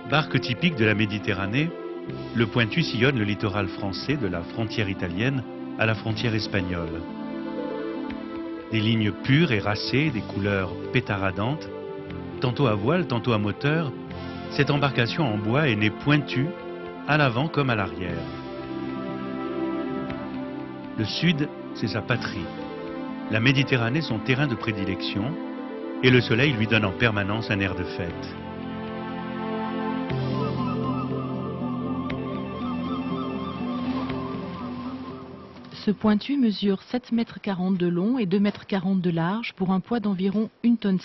Barque typique de la Méditerranée, le Pointu sillonne le littoral français de la frontière italienne à la frontière espagnole. Des lignes pures et racées, des couleurs pétaradantes, tantôt à voile, tantôt à moteur, cette embarcation en bois est née pointue, à l'avant comme à l'arrière. Le sud, c'est sa patrie. La Méditerranée, son terrain de prédilection, et le soleil lui donne en permanence un air de fête. Ce Pointu mesure 7,40 m de long et 2,40 m de large pour un poids d'environ 1,5 tonne.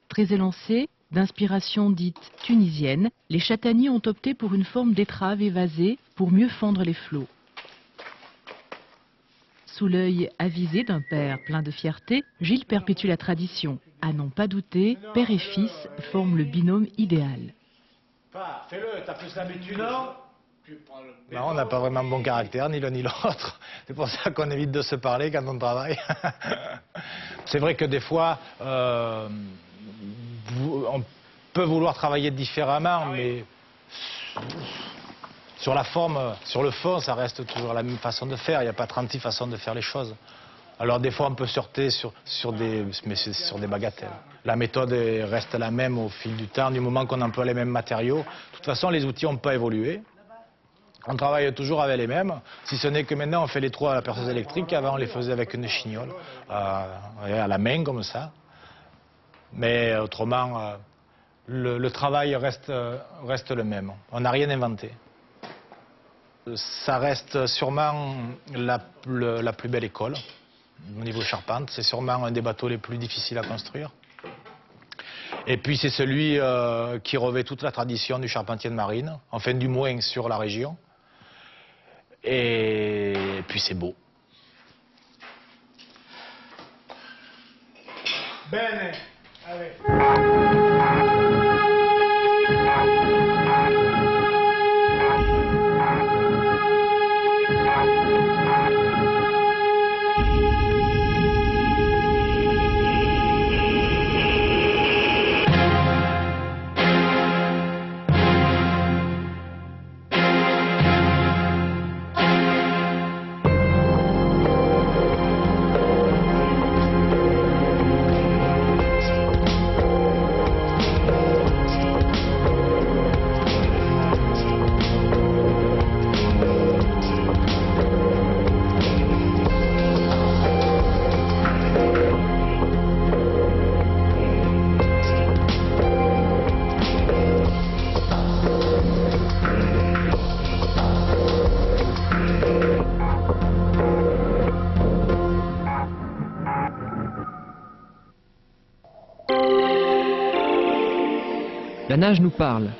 Très élancé, d'inspiration dite tunisienne, les châtaigniers ont opté pour une forme d'étrave évasée pour mieux fendre les flots. Sous l'œil avisé d'un père plein de fierté, Gilles perpétue la tradition. À n'en pas douter, père et fils forment le binôme idéal. Fais-le, t'as plus l'habitude, non? Non, on n'a pas vraiment bon caractère, ni l'un ni l'autre. C'est pour ça qu'on évite de se parler quand on travaille. C'est vrai que des fois, on peut vouloir travailler différemment, mais sur la forme, sur le fond, ça reste toujours la même façon de faire. Il n'y a pas 36 façons de faire les choses. Alors des fois, on peut sortir sur des bagatelles. La méthode reste la même au fil du temps, du moment qu'on emploie les mêmes matériaux. De toute façon, les outils n'ont pas évolué. On travaille toujours avec les mêmes, si ce n'est que maintenant on fait les trous à la perceuse électrique. Avant on les faisait avec une chignole, à la main comme ça. Mais autrement, le travail reste le même. On n'a rien inventé. Ça reste sûrement la plus belle école au niveau charpente. C'est sûrement un des bateaux les plus difficiles à construire. Et puis c'est celui qui revêt toute la tradition du charpentier de marine, enfin du moins sur la région. Et puis c'est beau. Bene, allez. La nage nous parle,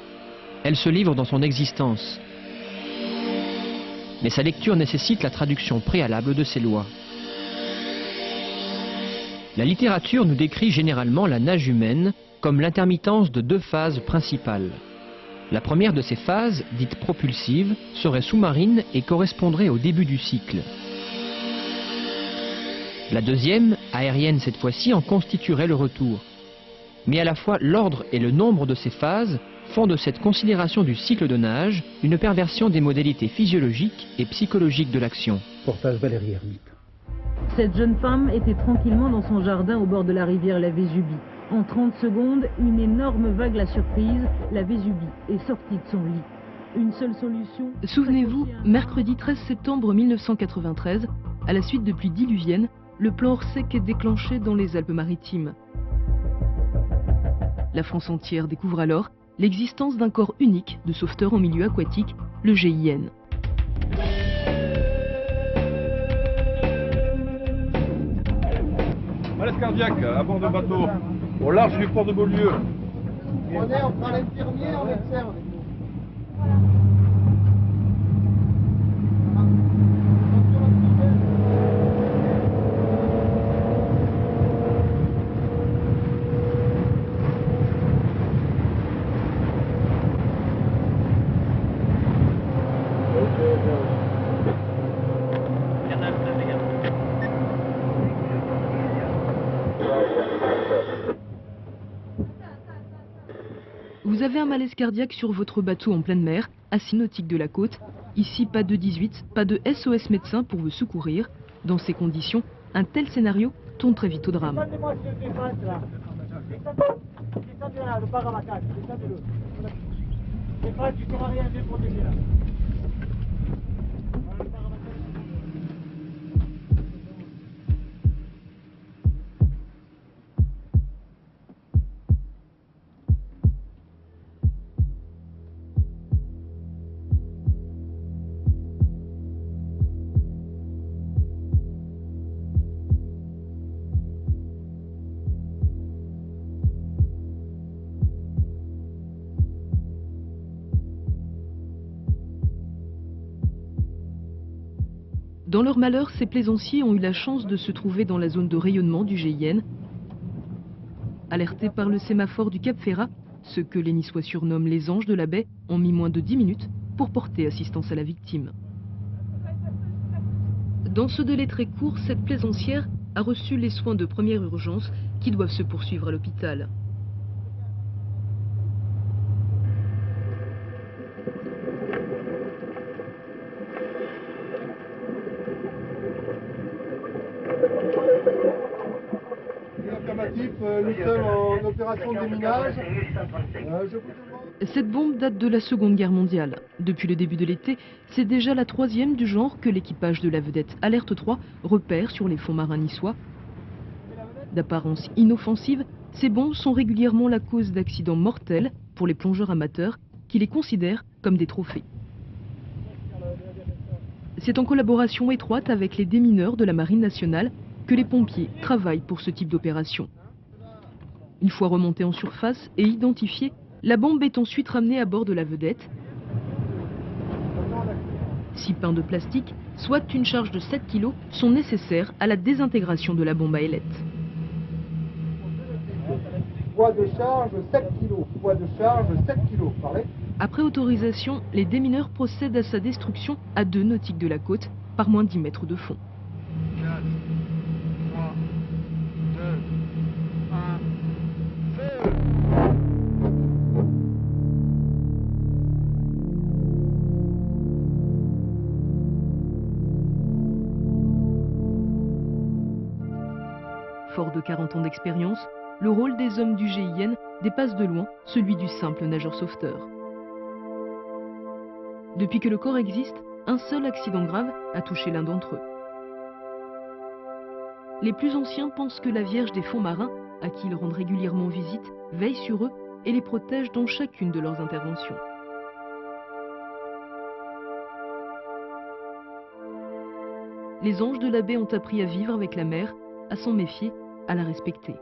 elle se livre dans son existence. Mais sa lecture nécessite la traduction préalable de ses lois. La littérature nous décrit généralement la nage humaine comme l'intermittence de deux phases principales. La première de ces phases, dite propulsive, serait sous-marine et correspondrait au début du cycle. La deuxième, aérienne cette fois-ci, en constituerait le retour. Mais à la fois l'ordre et le nombre de ces phases font de cette considération du cycle de nage une perversion des modalités physiologiques et psychologiques de l'action. Portage Valérie Hermite. Cette jeune femme était tranquillement dans son jardin au bord de la rivière la Vésubie. En 30 secondes, une énorme vague la surprise, la Vésubie est sortie de son lit. Une seule solution... Souvenez-vous, mercredi 13 septembre 1993, à la suite de pluies diluviennes, le plan Orsec est déclenché dans les Alpes-Maritimes. La France entière découvre alors l'existence d'un corps unique de sauveteurs en milieu aquatique, le GIN. Malaise cardiaque à bord de bateau, au large du port de Beaulieu. On prend l'infirmier, on observe. Vous avez un malaise cardiaque sur votre bateau en pleine mer, à 6 nautiques de la côte. Ici, pas de 18, pas de SOS médecin pour vous secourir. Dans ces conditions, un tel scénario tourne très vite au drame. Dans leur malheur, ces plaisanciers ont eu la chance de se trouver dans la zone de rayonnement du GIN. Alertés par le sémaphore du Cap Ferrat, ceux que les Niçois surnomment les anges de la baie ont mis moins de 10 minutes pour porter assistance à la victime. Dans ce délai très court, cette plaisancière a reçu les soins de première urgence qui doivent se poursuivre à l'hôpital. Nous sommes en opération de déminage. Cette bombe date de la Seconde Guerre mondiale. Depuis le début de l'été, c'est déjà la 3e du genre que l'équipage de la vedette Alerte 3 repère sur les fonds marins niçois. D'apparence inoffensive, ces bombes sont régulièrement la cause d'accidents mortels pour les plongeurs amateurs qui les considèrent comme des trophées. C'est en collaboration étroite avec les démineurs de la Marine nationale que les pompiers travaillent pour ce type d'opération. Une fois remontée en surface et identifiée, la bombe est ensuite ramenée à bord de la vedette. 6 pains de plastique, soit une charge de 7 kg, sont nécessaires à la désintégration de la bombe à ailettes. Poids de charge 7 kg. Poids de charge 7 kg. Parlez. Après autorisation, les démineurs procèdent à sa destruction à 2 nautiques de la côte, par moins 10 mètres de fond. 4, 3, 2, 1, feu! Fort de 40 ans d'expérience, le rôle des hommes du GIN dépasse de loin celui du simple nageur sauveteur. Depuis que le corps existe, un seul accident grave a touché l'un d'entre eux. Les plus anciens pensent que la Vierge des fonds marins, à qui ils rendent régulièrement visite, veille sur eux et les protège dans chacune de leurs interventions. Les anges de la baie ont appris à vivre avec la mer, à s'en méfier, à la respecter.